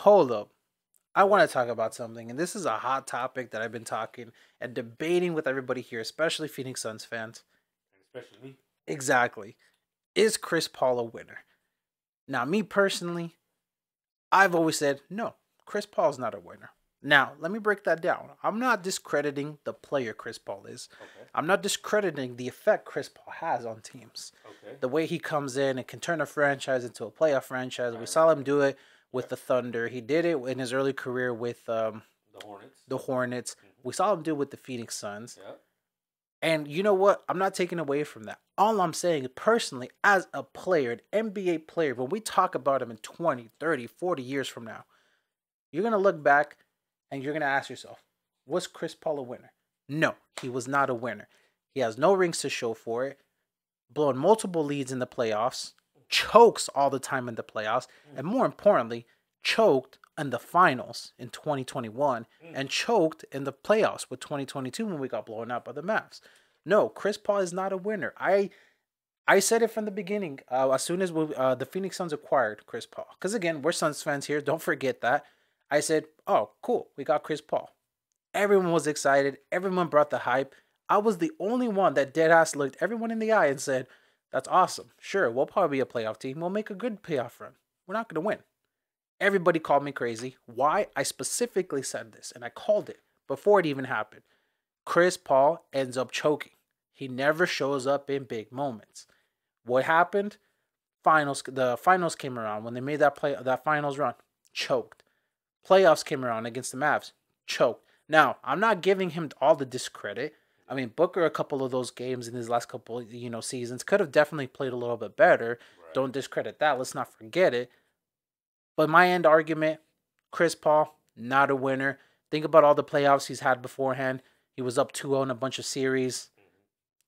hold up. I want to talk about something, and this is a hot topic that I've been talking and debating with everybody here, especially Phoenix Suns fans. Especially me. Exactly. Is Chris Paul a winner? Now, me personally, I've always said no, Chris Paul's not a winner. Now, let me break that down. I'm not discrediting the player Chris Paul is. Okay. I'm not discrediting the effect Chris Paul has on teams. Okay. The way he comes in and can turn a franchise into a playoff franchise. We Right, saw right. him do it with Yep. the Thunder. He did it in his early career with The Hornets. the Hornets. Mm-hmm. We saw him do it with the Phoenix Suns. Yep. And you know what? I'm not taking away from that. All I'm saying personally, as a player, an NBA player, when we talk about him in 20, 30, 40 years from now, you're going to look back and you're going to ask yourself, was Chris Paul a winner? No, he was not a winner. He has no rings to show for it, blown multiple leads in the playoffs, chokes all the time in the playoffs, and more importantly, choked in the finals in 2021 and choked in the playoffs with 2022 when we got blown out by the Mavs. No, Chris Paul is not a winner. I said it from the beginning. As soon as the Phoenix Suns acquired Chris Paul, because again, we're Suns fans here. Don't forget that. I said, "Oh, cool, we got Chris Paul." Everyone was excited. Everyone brought the hype. I was the only one that dead ass looked everyone in the eye and said, "That's awesome. Sure, we'll probably be a playoff team. We'll make a good playoff run. We're not going to win." Everybody called me crazy. Why? I specifically said this, and I called it before it even happened. Chris Paul ends up choking. He never shows up in big moments. What happened? The finals came around when they made that finals run, choked. Playoffs came around against the Mavs, choked. Now, I'm not giving him all the discredit. I mean, Booker, a couple of those games in his last couple, seasons could have definitely played a little bit better. Right. Don't discredit that. Let's not forget it. But my end argument, Chris Paul, not a winner. Think about all the playoffs he's had beforehand. He was up 2-0 in a bunch of series,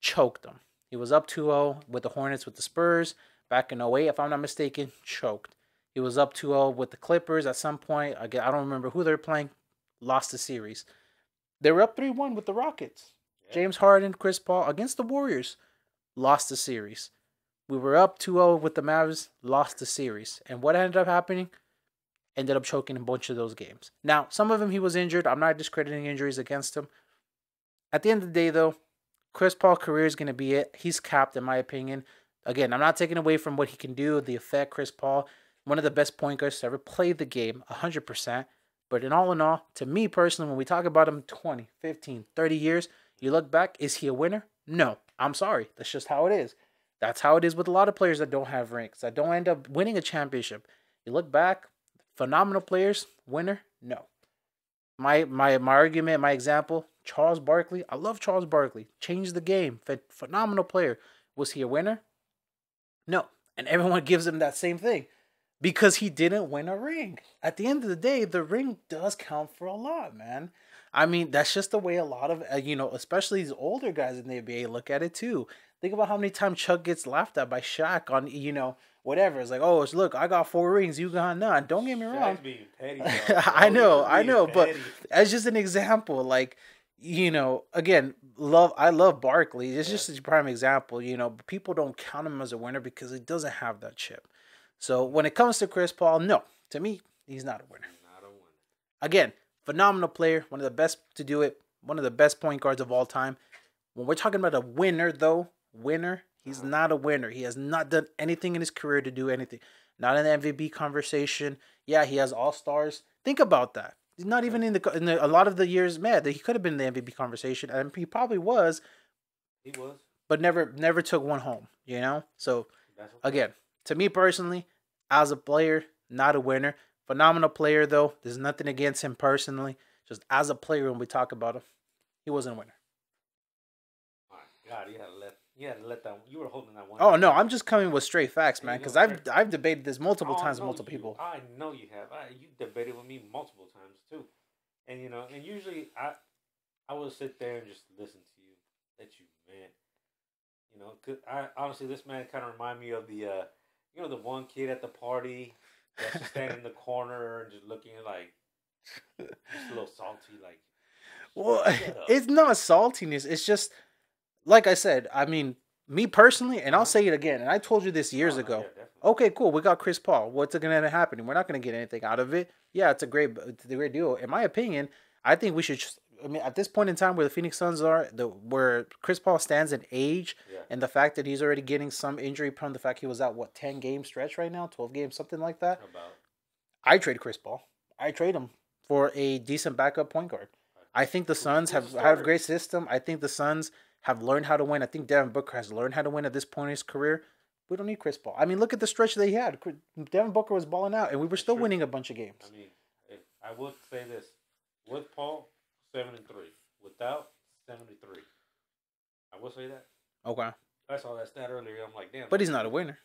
choked them. He was up 2-0 with the Hornets with the Spurs back in 08, if I'm not mistaken, choked. He was up 2-0 with the Clippers at some point. Again, I don't remember who they were playing, lost the series. They were up 3-1 with the Rockets. Yeah. James Harden, Chris Paul against the Warriors, lost the series. We were up 2-0 with the Mavs, lost the series. And what ended up happening? Ended up choking a bunch of those games. Now, some of them he was injured. I'm not discrediting injuries against him. At the end of the day, though, Chris Paul's career is going to be it. He's capped, in my opinion. Again, I'm not taking away from what he can do, the effect Chris Paul, one of the best point guards to ever play the game, 100%. But in all, to me personally, when we talk about him 20, 15, 30 years, you look back, is he a winner? No. I'm sorry. That's just how it is. That's how it is with a lot of players that don't have rings, that don't end up winning a championship. You look back, phenomenal players, winner? No. My argument, my example, Charles Barkley. I love Charles Barkley. Changed the game. Phenomenal player. Was he a winner? No. And everyone gives him that same thing because he didn't win a ring. At the end of the day, the ring does count for a lot, man. I mean, that's just the way a lot of, especially these older guys in the NBA look at it too. Think about how many times Chuck gets laughed at by Shaq on, whatever. It's like, oh, look, I got 4 rings, you got none. Don't get me wrong. Shaq's being petty, I know, but as just an example, like, again, I love Barkley. It's just a prime example. People don't count him as a winner because he doesn't have that chip. So when it comes to Chris Paul, no, to me, he's not a winner. Not a winner. Again, phenomenal player, one of the best to do it, one of the best point guards of all time. When we're talking about a winner, though, he's not a winner. He has not done anything in his career to do anything. Not in the MVP conversation. Yeah, he has all-stars. Think about that. He's not even in a lot of the years, man, that he could have been in the MVP conversation, and he probably was. He was. But never took one home, So, again, to me personally, as a player, not a winner. Phenomenal player, though. There's nothing against him personally. Just as a player, when we talk about him, he wasn't a winner. My God, you had to let that. You were holding that one. Oh no, I'm just coming with straight facts, man. Because I've debated this multiple times with multiple people. I know you have. You debated with me multiple times too, and and usually I will sit there and just listen to you, let you vent. Cause honestly, this man kind of remind me of the the one kid at the party that's just standing in the corner and just looking like just a little salty, like. Well, it's not saltiness. It's just, like I said, I mean, me personally, and I'll say it again, and I told you this years ago. Yeah, Okay, cool. We got Chris Paul. What's going to happen? We're not going to get anything out of it. Yeah, it's a great deal. In my opinion, I think we should. I mean, at this point in time, where the Phoenix Suns are, where Chris Paul stands in age, Yeah. and the fact that he's already getting some injury prone, the fact he was out 10 game stretch right now, 12 games, something like that. About. I trade Chris Paul. I trade him for a decent backup point guard. I think the Suns have a great system. I think the Suns have learned how to win. I think Devin Booker has learned how to win at this point in his career. We don't need Chris Paul. I mean, look at the stretch that he had. Devin Booker was balling out, and we were still winning a bunch of games. I mean, I would say this: with Paul, 7-3. Without, 73. I will say that. Okay. I saw that stat earlier. I'm like, damn. But he's not a winner.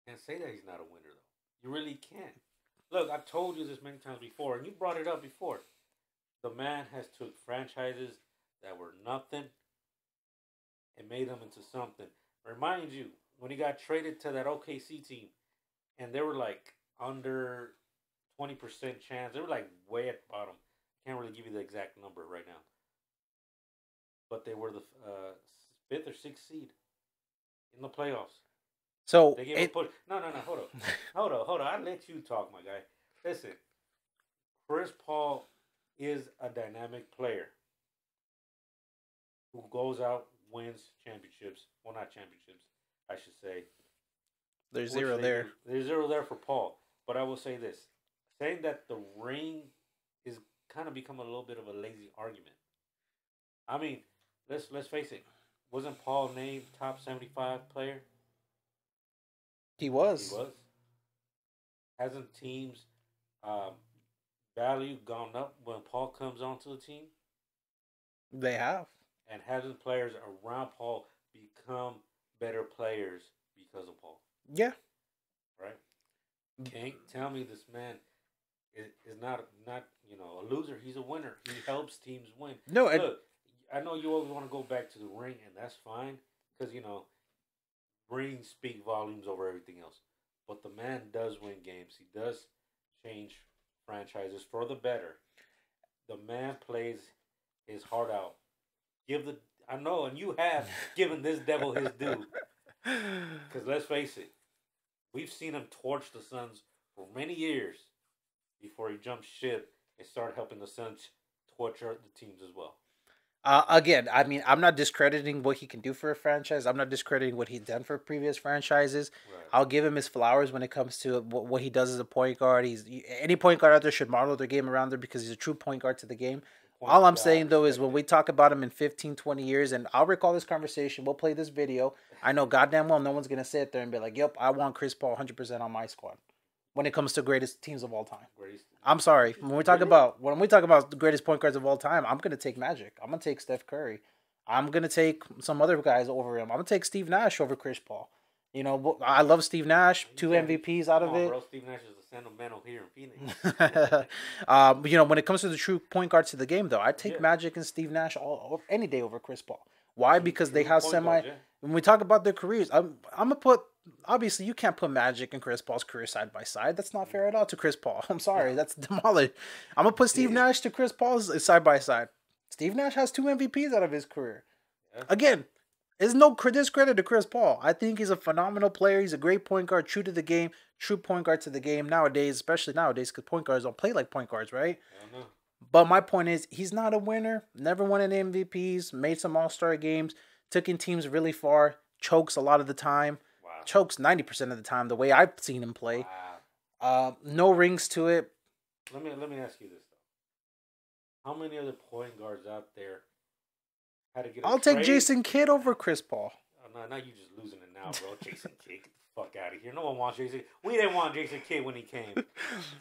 Can't say that he's not a winner though. You really can't. Look, I've told you this many times before, and you brought it up before. The man has took franchises that were nothing and made them into something. Remind you, when he got traded to that OKC team, and they were like under 20% chance. They were like way at the bottom. Can't really give you the exact number right now. But they were the 5th or 6th seed in the playoffs. So they gave a push. No, hold on. I let you talk, my guy. Listen, Chris Paul is a dynamic player who goes out, wins championships. Well, not championships, I should say. There's zero there. There's zero there for Paul. But I will say this: saying that the ring is kind of become a little bit of a lazy argument. I mean, let's face it. Wasn't Paul named top 75 player? He was. He was. Hasn't teams' value gone up when Paul comes onto the team? They have. And hasn't players around Paul become better players because of Paul? Yeah. Right? Can't tell me this man is not a loser. He's a winner. He helps teams win. No, look, I know you always want to go back to the ring, and that's fine because rings speak volumes over everything else. But the man does win games. He does change franchises for the better. The man plays his heart out. I know, and you have given this devil his due. Because let's face it, we've seen him torch the Suns for many years before he jumped ship and started helping the Suns torch the teams as well. Again, I mean, I'm not discrediting what he can do for a franchise. I'm not discrediting what he's done for previous franchises. Right. I'll give him his flowers when it comes to what he does as a point guard. Any point guard out there should model their game around there because he's a true point guard to the game. All I'm saying, though, is when we talk about him in 15, 20 years, and I'll recall this conversation, we'll play this video. I know goddamn well no one's going to sit there and be like, yep, I want Chris Paul 100% on my squad when it comes to greatest teams of all time. I'm sorry. When we talk about the greatest point guards of all time, I'm going to take Magic. I'm going to take Steph Curry. I'm going to take some other guys over him. I'm going to take Steve Nash over Chris Paul. I love Steve Nash. 2 MVPs out of it. Bro, Steve Nash is a sentimental here in Phoenix. When it comes to the true point guards to the game, though, I take Magic and Steve Nash any day over Chris Paul. Why? Because they have when we talk about their careers, I'm going to put... Obviously, you can't put Magic and Chris Paul's career side by side. That's not fair at all to Chris Paul. I'm sorry. That's demolished. I'm going to put Steve Nash to Chris Paul's side by side. Steve Nash has 2 MVPs out of his career. Yeah. Again, there's no discredit to Chris Paul. I think he's a phenomenal player. He's a great point guard, true to the game, true point guard to the game nowadays, especially nowadays because point guards don't play like point guards, right? I don't know. But my point is, he's not a winner. Never won any MVPs, made some all-star games, took in teams really far, chokes a lot of the time. Chokes 90% of the time, the way I've seen him play. Wow. No rings to it. Let me ask you this though: how many other point guards out there had to get? I'll take Jason Kidd over Chris Paul. Oh, no, now you just losing it now, bro. Jason Kidd, get the fuck out of here. No one wants Jason. We didn't want Jason Kidd when he came.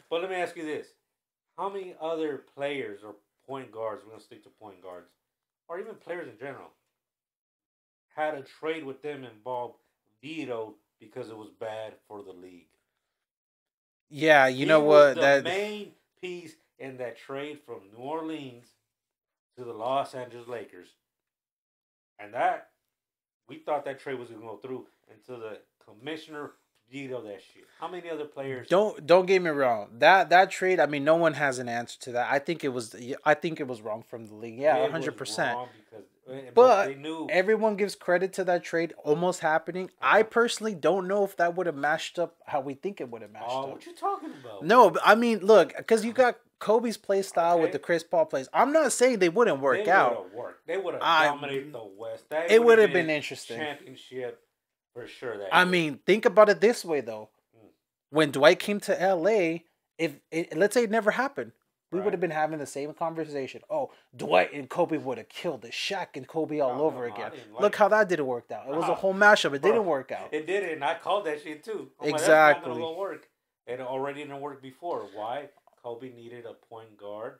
But let me ask you this: how many other players or point guards? We're gonna stick to point guards, or even players in general, had a trade with them involved vetoed because it was bad for the league. Yeah, you know what? The main piece in that trade from New Orleans to the Los Angeles Lakers, and that we thought that trade was going to go through until the commissioner vetoed that shit. How many other players? Don't get me wrong. That trade. I mean, no one has an answer to that. I think it was wrong from the league. Yeah, 100%. Because But they knew. everyone gives credit to that trade almost happening. I personally don't know if that would have matched up how we think it would have matched up. What you talking about? No, but I mean, look, because you got Kobe's play style with the Chris Paul plays. I'm not saying they wouldn't work out. They would have dominated the West. It would have been interesting. Championship for sure. I mean, think about it this way though. When Dwight came to LA, let's say it never happened, we would have been having the same conversation. Oh, Dwight and Kobe would have killed the Shaq and Kobe all over again. Look how that didn't work out. It was a whole mashup. It didn't work out. It didn't. And I called that shit too. Exactly. That's not gonna work. It already didn't work before. Why? Kobe needed a point guard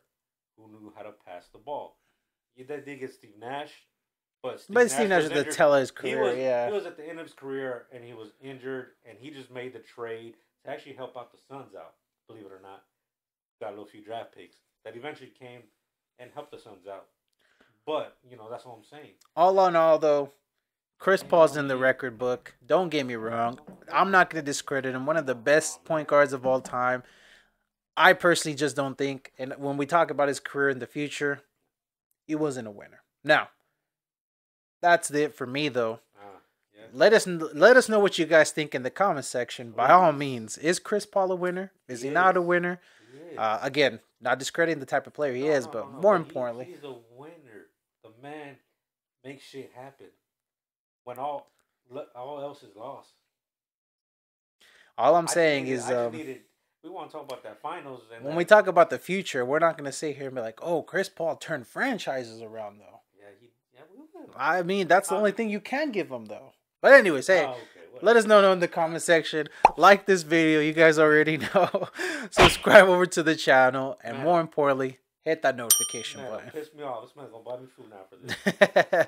who knew how to pass the ball. You did get Steve Nash, but Steve Nash was at the tail of his career. He was at the end of his career, and he was injured, and he just made the trade to actually help out the Suns out. Believe it or not, got a little few draft picks that eventually came and helped the Suns out. But that's what I'm saying. All in all, though, Chris Paul's in the record book. Don't get me wrong. I'm not going to discredit him. One of the best point guards of all time. I personally just don't think, and when we talk about his career in the future, he wasn't a winner. Now, that's it for me, though. Let us know what you guys think in the comment section. By all means, is Chris Paul a winner? Is he not a winner? Again, not discrediting the type of player he is, but more importantly, he's a winner. The man makes shit happen when all else is lost. All I'm saying is, we want to talk about that finals. And when we talk about the future, we're not going to sit here and be like, "Oh, Chris Paul turned franchises around," though. Yeah, we will. I mean, that's the only thing you can give him, though. But anyways, hey, let us know in the comment section. Like this video, you guys already know. Subscribe over to the channel, and more importantly, hit that notification button. Piss me off. This man's gonna buy me food now for this.